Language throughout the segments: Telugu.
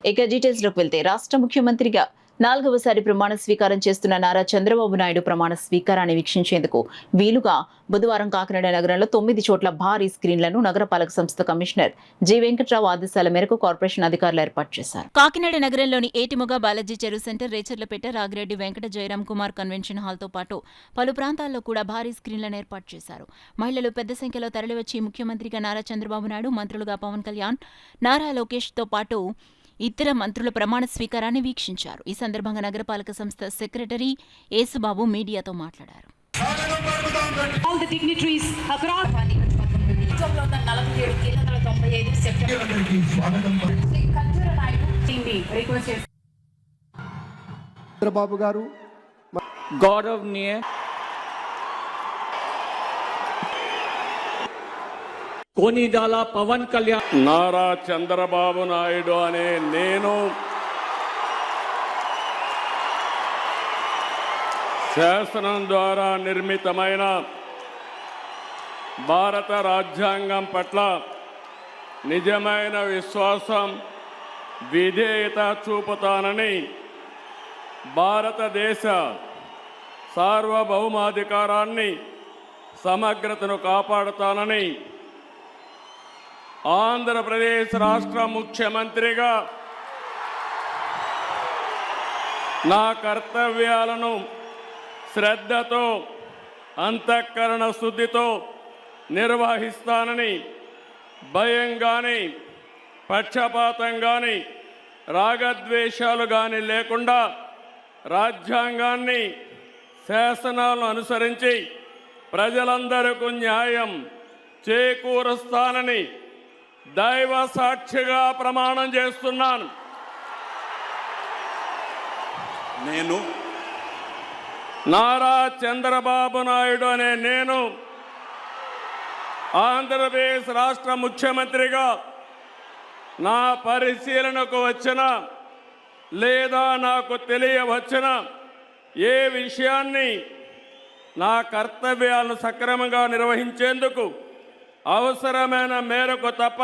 ఇక డీటెయిల్స్ లోకి వెళ్తే రాష్ట్ర ముఖ్యమంత్రిగా 4వసారి ప్రమాణ స్వీకారం చేస్తున్న నారా చంద్రబాబు నాయుడు ప్రమాణ స్వీకారాన్ని వీక్షించేందుకు వీలుగా బుధవారం కాకినాడ నగరంలో 9 చోట్ల భారీ స్క్రీన్లను నగరపాలక సంస్థ కమిషనర్ జి వెంకట్రావు ఆదేశాల మేరకు కార్పొరేషన్ అధికారులు ఏర్పాటు చేశారు. కాకినాడ నగరంలోని ఏటిమొగ బాలాజీ చెరువు సెంటర్, రేచర్లపేట, రాగిరెడ్డి వెంకట జయరాం కుమార్ కన్వెన్షన్ హాల్తో పాటు పలు ప్రాంతాల్లో కూడా భారీ స్క్రీన్లను ఏర్పాటు చేశారు. మహిళలు పెద్ద సంఖ్యలో తరలివచ్చి ముఖ్యమంత్రిగా నారా చంద్రబాబు నాయుడు, మంత్రులుగా పవన్ కళ్యాణ్, నారా లోకేష్తో పాటు ఇతర మంత్రుల ప్రమాణ స్వీకారాన్ని వీక్షించారు. ఈ సందర్భంగా నగరపాలక సంస్థ సెక్రటరీ యేసుబాబు మీడియాతో మాట్లాడారు. చంద్రబాబు గారు గౌరవనీయ కోనిదాల పవన్ కళ్యాణ్, నారా చంద్రబాబు నాయుడు అనే నేను శాసనం ద్వారా నిర్మితమైన భారత రాజ్యాంగం పట్ల నిజమైన విశ్వాసం, విధేయత చూపుతానని, భారతదేశ సార్వభౌమాధికారాన్ని, సమగ్రతను కాపాడుతానని, ఆంధ్రప్రదేశ్ రాష్ట్ర ముఖ్యమంత్రిగా నా కర్తవ్యాలను శ్రద్ధతో, అంతఃకరణ శుద్ధితో నిర్వహిస్తానని, భయం కానీ, పక్షపాతం కానీ, రాగద్వేషాలు కానీ లేకుండా రాజ్యాంగాన్ని, శాసనాలను అనుసరించి ప్రజలందరికీ న్యాయం చేకూరుస్తానని దైవ సాక్షిగా ప్రమాణం చేస్తున్నాను. నేను నారా చంద్రబాబు నాయుడు అనే నేను ఆంధ్రప్రదేశ్ రాష్ట్ర ముఖ్యమంత్రిగా నా పరిశీలనకు వచ్చిన లేదా నాకు తెలియవచ్చిన ఏ విషయాన్ని నా కర్తవ్యాలను సక్రమంగా నిర్వహించేందుకు అవసరమైన మేరకు తప్ప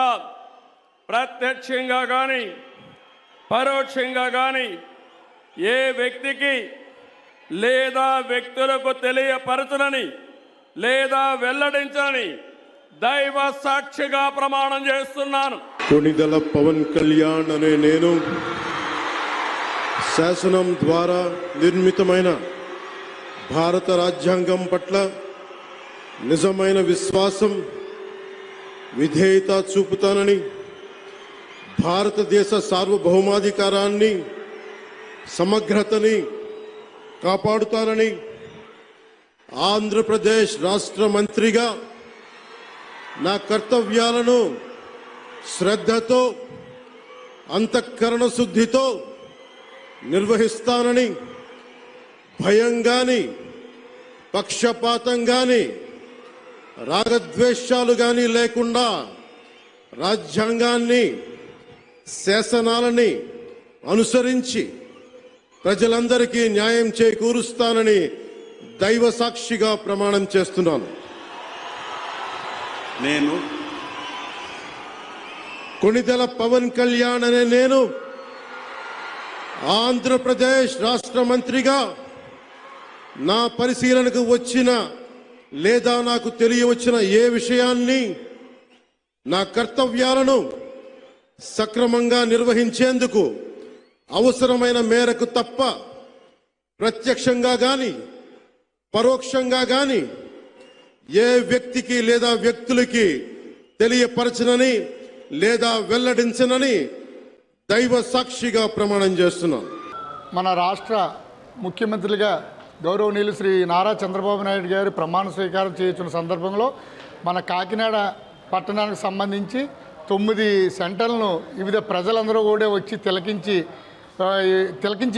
ప్రత్యక్షంగా కానీ పరోక్షంగా కానీ ఏ వ్యక్తికి లేదా వ్యక్తులకు తెలియపరచనని లేదా వెల్లడించని దైవ సాక్షిగా ప్రమాణం చేస్తున్నాను. కొనిదల పవన్ కళ్యాణ్ అనే నేను శాసనం ద్వారా నిర్మితమైన భారత రాజ్యాంగం పట్ల నిజమైన విశ్వాసం, విధేయత చూపుతానని, భారతదేశ సార్వభౌమాధికారాన్ని, సమగ్రతని కాపాడుతానని, ఆంధ్రప్రదేశ్ రాష్ట్ర మంత్రిగా నా కర్తవ్యాలను శ్రద్ధతో, అంతఃకరణ శుద్ధితో నిర్వహిస్తానని, భయం గాని, పక్షపాతం గాని, రాగద్వేషాలు గాని లేకుండా రాజ్యాంగాన్ని, శాసనాలని అనుసరించి ప్రజలందరికీ న్యాయం చేకూరుస్తానని దైవ సాక్షిగా ప్రమాణం చేస్తున్నాను. నేను కొనిదెల పవన్ కళ్యాణ్ అనే నేను ఆంధ్రప్రదేశ్ రాష్ట్ర మంత్రిగా నా పరిశీలనకు వచ్చిన లేదా నాకు తెలియవచ్చిన ఏ విషయాన్ని, నా కర్తవ్యాలను సక్రమంగా నిర్వహించేందుకు అవసరమైన మేరకు తప్ప ప్రత్యక్షంగా గాని పరోక్షంగా గాని ఏ వ్యక్తికి లేదా వ్యక్తులకి తెలియపరచనని లేదా వెల్లడించనని దైవ సాక్షిగా ప్రమాణం చేస్తున్నాను. మన రాష్ట్ర ముఖ్యమంత్రిగా గౌరవనీయులు శ్రీ నారా చంద్రబాబు నాయుడు గారి ప్రమాణ స్వీకారం చేస్తున్న సందర్భంలో మన కాకినాడ పట్టణానికి సంబంధించి 9 సెంటర్లను వివిధ ప్రజలందరూ కూడా వచ్చి తిలకించి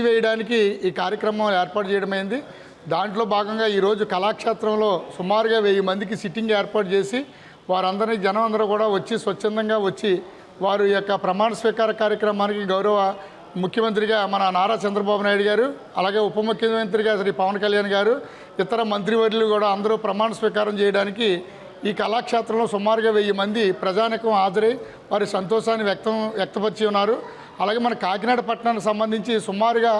వేయడానికి ఈ కార్యక్రమం ఏర్పాటు చేయడమైంది. దాంట్లో భాగంగా ఈరోజు కళాక్షేత్రంలో సుమారుగా 1000 మందికి సిట్టింగ్ ఏర్పాటు చేసి వారందరినీ జనం అందరూ కూడా వచ్చి స్వచ్ఛందంగా వచ్చి వారు యొక్క ప్రమాణ స్వీకార కార్యక్రమానికి గౌరవ ముఖ్యమంత్రిగా మన నారా చంద్రబాబు నాయుడు గారు, అలాగే ఉప ముఖ్యమంత్రిగా శ్రీ పవన్ కళ్యాణ్ గారు, ఇతర మంత్రివర్యులు కూడా అందరూ ప్రమాణ స్వీకారం చేయడానికి ఈ కళాక్షేత్రంలో సుమారుగా 1000 మంది ప్రజానికం హాజరై వారి సంతోషాన్ని వ్యక్తపరిచి ఉన్నారు. అలాగే మన కాకినాడ పట్టణానికి సంబంధించి సుమారుగా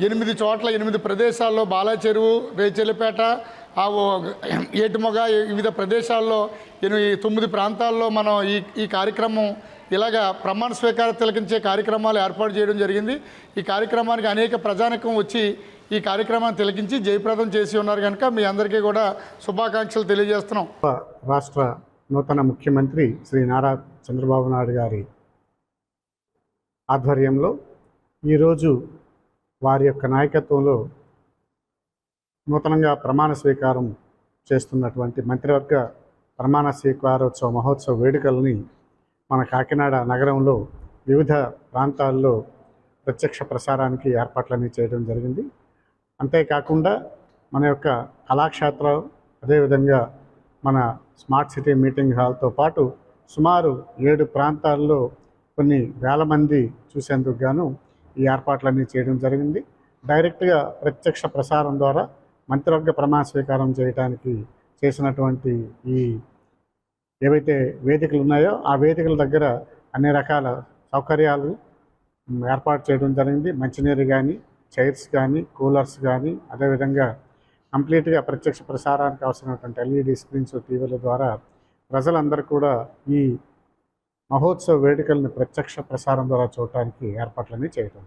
8 చోట్ల 8 ప్రదేశాల్లో బాలాచెరువు, రేచెల్లిపేట, ఏటుమొగ వివిధ ప్రదేశాల్లో 9 ప్రాంతాల్లో మనం ఈ కార్యక్రమం ఇలాగా ప్రమాణ స్వీకారం తిలకించే కార్యక్రమాలు ఏర్పాటు చేయడం జరిగింది. ఈ కార్యక్రమానికి అనేక ప్రజానికం వచ్చి ఈ కార్యక్రమాన్ని తిలకించి జయప్రదం చేసి ఉన్నారు కనుక మీ అందరికీ కూడా శుభాకాంక్షలు తెలియజేస్తున్నాం. రాష్ట్ర నూతన ముఖ్యమంత్రి శ్రీ నారా చంద్రబాబు నాయుడు గారి ఆధ్వర్యంలో ఈరోజు వారి యొక్క నాయకత్వంలో నూతనంగా ప్రమాణ స్వీకారం చేస్తున్నటువంటి మంత్రివర్గ ప్రమాణ స్వీకారోత్సవ మహోత్సవ వేడుకల్ని మన కాకినాడ నగరంలో వివిధ ప్రాంతాల్లో ప్రత్యక్ష ప్రసారానికి ఏర్పాట్లన్నీ చేయడం జరిగింది. అంతేకాకుండా మన యొక్క కళాక్షేత్రం, అదేవిధంగా మన స్మార్ట్ సిటీ మీటింగ్ హాల్తో పాటు సుమారు 7 ప్రాంతాల్లో కొన్ని వేల మంది చూసేందుకు గాను ఈ ఏర్పాట్లన్నీ చేయడం జరిగింది. డైరెక్ట్గా ప్రత్యక్ష ప్రసారం ద్వారా మంత్రివర్గ ప్రమాణ స్వీకారం చేయడానికి చేసినటువంటి ఈ ఏవైతే వేదికలు ఉన్నాయో ఆ వేదికల దగ్గర అన్ని రకాల సౌకర్యాలు ఏర్పాటు చేయడం జరిగింది. మంచినీరు కానీ, చైర్స్ కానీ, కూలర్స్ కానీ, అదేవిధంగా కంప్లీట్గా ప్రత్యక్ష ప్రసారానికి అవసరమైనటువంటి LED స్క్రీన్స్, టీవీల ద్వారా ప్రజలందరూ కూడా ఈ మహోత్సవ వేడుకలను ప్రత్యక్ష ప్రసారం ద్వారా చూడటానికి ఏర్పాట్లన్నీ చేయడం.